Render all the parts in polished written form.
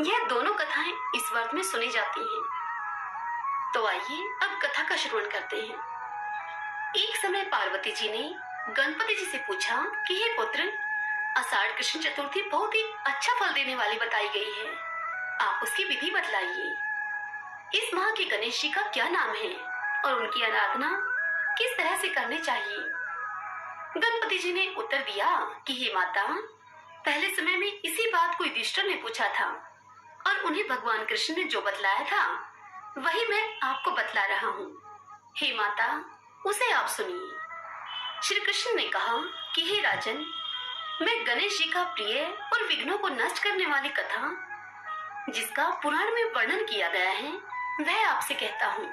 यह दोनों कथाएं इस वर्ग में सुनी जाती हैं। तो आइए अब कथा का श्रवण करते हैं। एक समय पार्वती जी ने गणपति जी से पूछा कि हे पुत्र, आषाढ़ कृष्ण चतुर्थी बहुत ही अच्छा फल देने वाली बताई गई है, आप उसकी विधि बतलाइए। इस माह के गणेश जी का क्या नाम है और उनकी आराधना किस तरह से करनी चाहिए? गणपति जी ने उत्तर दिया कि हे माता, पहले समय में इसी बात को युधिष्ठिर ने पूछा था और उन्हें भगवान कृष्ण ने जो बतलाया था वही मैं आपको बतला रहा हूँ। हे माता, उसे आप सुनिए। श्री कृष्ण ने कहा कि हे राजन, मैं गणेश जी का प्रिय और विघ्नों को नष्ट करने वाली कथा जिसका पुराण में वर्णन किया गया है वह आपसे कहता हूँ।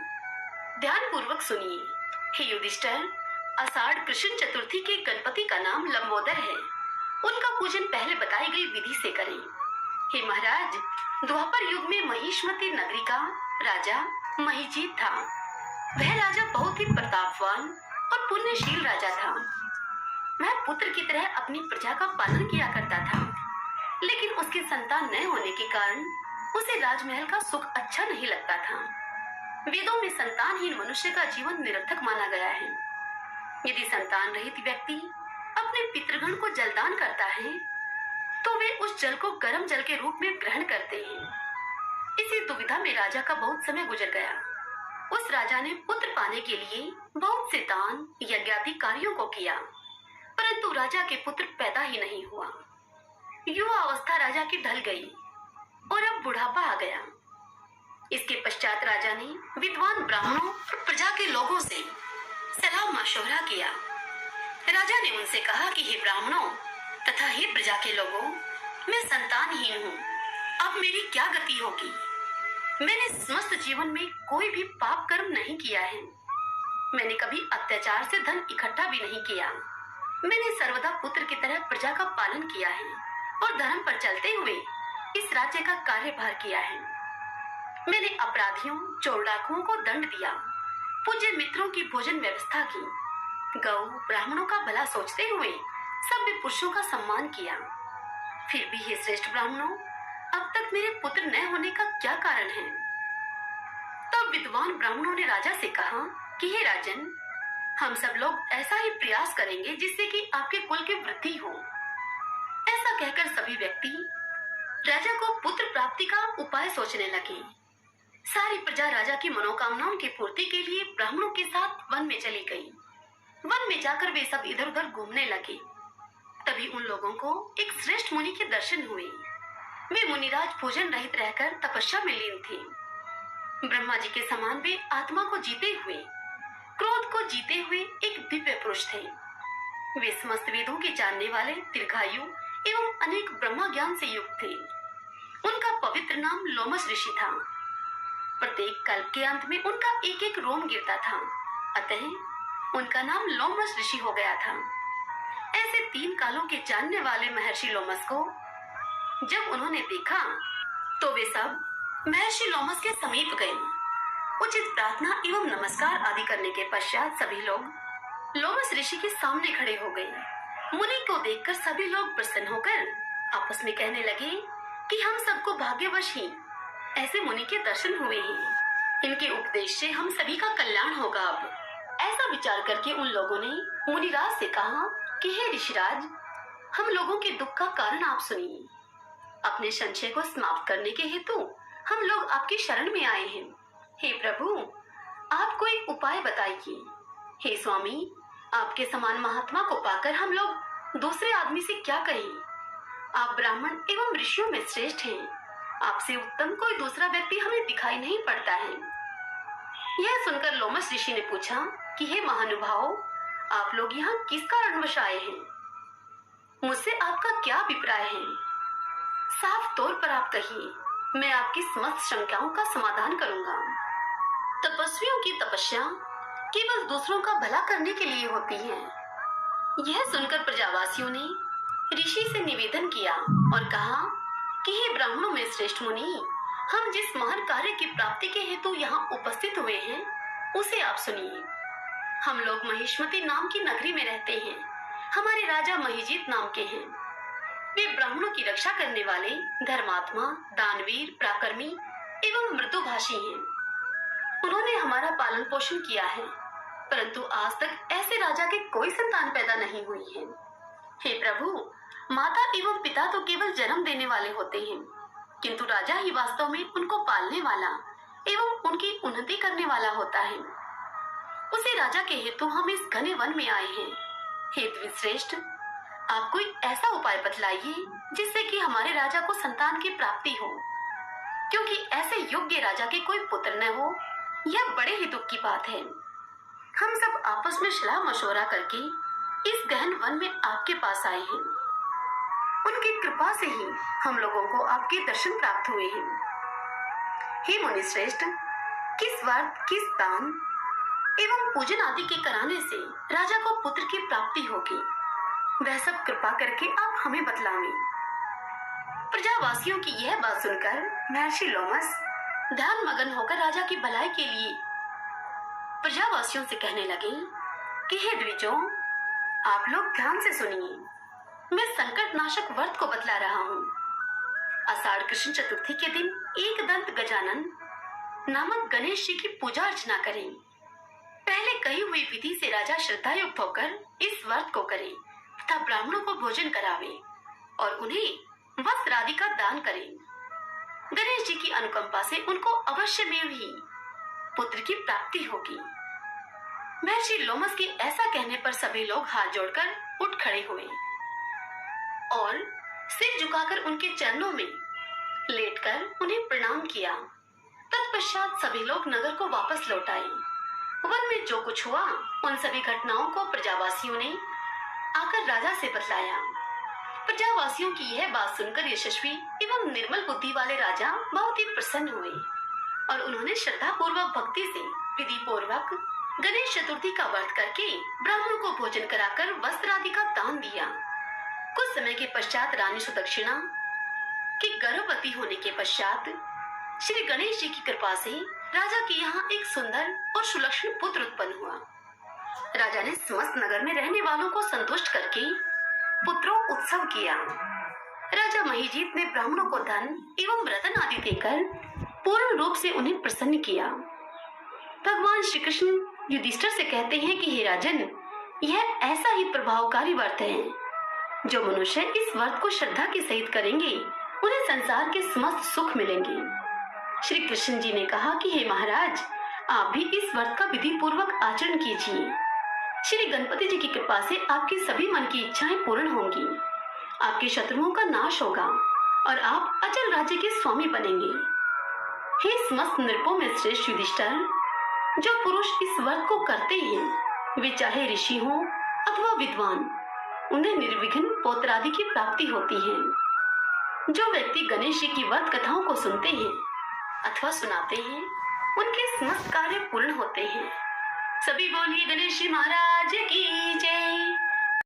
ध्यान पूर्वक सुनिए। हे युधिष्ठिर, आषाढ़ कृष्ण चतुर्थी के गणपति का नाम लंबोदर है। उनका पूजन पहले बताई गई विधि से करें। हे महाराज, द्वापर युग में महिष्मती नगरी का राजा महिजीत था। वह राजा बहुत ही प्रतापवान और पुण्यशील राजा था। वह पुत्र की तरह अपनी प्रजा का पालन किया करता था, लेकिन उसकी संतान न होने के कारण उसे राजमहल का सुख अच्छा नहीं लगता था। वेदों में संतानहीन मनुष्य का जीवन निरर्थक माना गया है। यदि संतान रहित व्यक्ति अपने पितृगण को जलदान करता है तो वे उस जल को गर्म जल के रूप में ग्रहण करते हैं। इसी दुविधा में राजा का बहुत समय गुजर गया। उस राजा ने पुत्र पाने के लिए बहुत से दान यज्ञादि कार्यों को किया, परंतु राजा के पुत्र पैदा ही नहीं हुआ। युवा अवस्था राजा की ढल गई और अब बुढ़ापा आ गया। इसके पश्चात राजा ने विद्वान ब्राह्मणों और प्रजा के लोगों से सलाह मशवरा किया। राजा ने उनसे कहा कि हे ब्राह्मणों तथा हे प्रजा के लोगों, मैं संतानहीन हूँ। अब मेरी क्या गति होगी? मैंने समस्त जीवन में कोई भी पाप कर्म नहीं किया है। मैंने कभी अत्याचार से धन इकट्ठा भी नहीं किया। मैंने सर्वदा पुत्र की तरह प्रजा का पालन किया है और धर्म पर चलते हुए इस राज्य का कार्यभार किया है। मैंने अपराधियों चोर डाकुओं को दंड दिया, पूज्य मित्रों की भोजन व्यवस्था की, गौ ब्राह्मणों का भला सोचते हुए सभ्य पुरुषों का सम्मान किया। फिर भी हे श्रेष्ठ ब्राह्मणों, अब तक मेरे पुत्र न होने का क्या कारण है? तब विद्वान ब्राह्मणों ने राजा से कहा कि हे राजन, हम सब लोग ऐसा ही प्रयास करेंगे जिससे कि आपके कुल की वृद्धि हो। ऐसा कहकर सभी व्यक्ति राजा को पुत्र प्राप्ति का उपाय सोचने लगे। सारी प्रजा राजा की मनोकामनाओं की पूर्ति के लिए ब्राह्मणों के साथ वन में चली गई। वन में जाकर वे सब इधर उधर घूमने लगे। तभी उन लोगों को एक श्रेष्ठ मुनि के दर्शन हुए। वे मुनिराज भोजन रहित रहकर तपस्या में लीन थे। ब्रह्मा जी के समान वे आत्मा को जीते हुए, क्रोध को जीते हुए एक दिव्य पुरुष थे। वे समस्त वेदों के जानने वाले, दीर्घायु एवं अनेक ब्रह्मा ज्ञान से युक्त थे। उनका पवित्र नाम लोमस ऋषि था। प्रत्येक कल्प के अंत में उनका एक एक रोम गिरता था, अतः उनका नाम लोमस ऋषि हो गया था। ऐसे 3 कालों के जानने वाले महर्षि लोमस को जब उन्होंने देखा तो वे सब महर्षि लोमस के समीप गए। उचित प्रार्थना एवं नमस्कार आदि करने के पश्चात सभी लोग लोमस ऋषि के सामने खड़े हो गए। मुनि को देखकर सभी लोग प्रसन्न होकर आपस में कहने लगे कि हम सबको भाग्यवश ही ऐसे मुनि के दर्शन हुए हैं। इनके उपदेश से हम सभी का कल्याण होगा। अब ऐसा विचार करके उन लोगों ने मुनिराज से कहा कि हे ऋषिराज, हम लोगों के दुख का कारण आप सुनिए। अपने संशय को समाप्त करने के हेतु हम लोग आपकी शरण में आए हैं। हे प्रभु, आप कोई उपाय बताइए। हे स्वामी, आपके समान महात्मा को पाकर हम लोग दूसरे आदमी से क्या कहें? आप ब्राह्मण एवं ऋषियों में श्रेष्ठ हैं। आपसे उत्तम कोई दूसरा व्यक्ति हमें दिखाई नहीं पड़ता है। यह सुनकर लोमस ऋषि ने पूछा कि हे महानुभाव, आप लोग यहाँ किस कारणवश आए हैं? मुझसे आपका क्या अभिप्राय है? साफ तौर पर आप कहिए, मैं आपकी समस्त शंकाओं का समाधान करूंगा। तपस्वियों की तपस्या केवल दूसरों का भला करने के लिए होती है। यह सुनकर प्रजावासियों ने ऋषि से निवेदन किया और कहा कि हे ब्राह्मणों में श्रेष्ठ मुनि, हम जिस महान कार्य की प्राप्ति के हेतु यहाँ उपस्थित हुए हैं उसे आप सुनिए। हम लोग महिष्मती नाम की नगरी में रहते हैं। हमारे राजा महिजीत नाम के हैं। वे ब्राह्मणों की रक्षा करने वाले धर्मात्मा, दानवीर, पराक्रमी एवं मृदुभाषी हैं। उन्होंने हमारा पालन पोषण किया है, परंतु आज तक ऐसे राजा के कोई संतान पैदा नहीं हुई है। हे प्रभु, माता एवं पिता तो केवल जन्म देने वाले होते हैं, किंतु राजा ही वास्तव में उनको पालने वाला एवं उनकी उन्नति करने वाला होता है। उसी राजा के हेतु हम इस घने वन में आए हैं। हे द्विश्रेष्ठ, आप कोई ऐसा उपाय बतलाइए जिससे कि हमारे राजा को संतान की प्राप्ति हो, क्योंकि ऐसे योग्य राजा के कोई पुत्र न हो, यह बड़े ही दुख की बात है। हम सब आपस में सलाह मशवरा करके इस गहन वन में आपके पास आए हैं। उनकी कृपा से ही हम लोगों को आपके दर्शन प्राप्त हुए हैं। हे मुनि श्रेष्ठ, किस व्रत, किस दान एवं पूजन आदि के कराने से राजा को पुत्र की प्राप्ति होगी, वह सब कृपा करके आप हमें बतलावें। प्रजावासियों की यह बात सुनकर महर्षि लोमस ध्यान मगन होकर राजा की भलाई के लिए प्रजावासियों से कहने लगे कि हे द्विजों, आप लोग ध्यान से सुनिए। मैं संकट नाशक व्रत को बतला रहा हूँ। आषाढ़ कृष्ण चतुर्थी के दिन एक दंत गजानन नामक गणेश जी की पूजा अर्चना करें। पहले कही हुई विधि से राजा श्रद्धा युक्त होकर इस व्रत को करें तथा ब्राह्मणों को भोजन करावे और उन्हें वस्त्र आदि का दान करें। गणेश जी की अनुकंपा से उनको अवश्य में ही पुत्र की प्राप्ति होगी। महर्षि लोमस के ऐसा कहने पर सभी लोग हाथ जोड़कर उठ खड़े हुए और सिर झुकाकर उनके चरणों में लेटकर उन्हें प्रणाम किया। तत्पश्चात सभी लोग नगर को वापस लौट आए। वन में जो कुछ हुआ उन सभी घटनाओं को प्रजावासियों ने आकर राजा से बतलाया। प्रजावासियों की यह बात सुनकर यशस्वी एवं निर्मल बुद्धि वाले राजा बहुत ही प्रसन्न हुए और उन्होंने श्रद्धा पूर्वक भक्ति से विधि पूर्वक गणेश चतुर्थी का व्रत करके ब्राह्मणों को भोजन कराकर वस्त्र आदि का दान दिया। कुछ समय के पश्चात रानी सुदक्षिणा के गर्भवती होने के पश्चात श्री गणेश जी की कृपा से राजा के यहाँ एक सुंदर और सुलक्षण पुत्र उत्पन्न हुआ। राजा ने समस्त नगर में रहने वालों को संतुष्ट करके पुत्रों उत्सव किया। राजा महिजीत ने ब्राह्मणों को धन एवं रतन आदि देकर पूर्ण रूप से उन्हें प्रसन्न किया। भगवान श्री कृष्ण युधिष्ठिर से कहते हैं कि हे राजन, यह ऐसा ही प्रभावकारी व्रत है। जो मनुष्य इस व्रत को श्रद्धा के सहित करेंगे उन्हें संसार के समस्त सुख मिलेंगे। श्री कृष्ण जी ने कहा कि हे महाराज, आप भी इस व्रत का विधि पूर्वक आचरण कीजिए। श्री गणपति जी की कृपा से आपकी सभी मन की इच्छाएं पूर्ण होंगी, आपके शत्रुओं का नाश होगा और आप अचल राज्य के स्वामी बनेंगे। हे समस्त नृपों में श्रेष्ठ युधिष्ठिर, जो पुरुष इस व्रत को करते हैं वे चाहे ऋषि हों अथवा विद्वान, उन्हें निर्विघ्न पौत्र आदि की प्राप्ति होती है। जो व्यक्ति गणेश जी की व्रत कथाओं को सुनते हैं अथवा सुनाते हैं उनके समस्त कार्य पूर्ण होते हैं। सभी बोलिए गणेश जी महाराज की जय।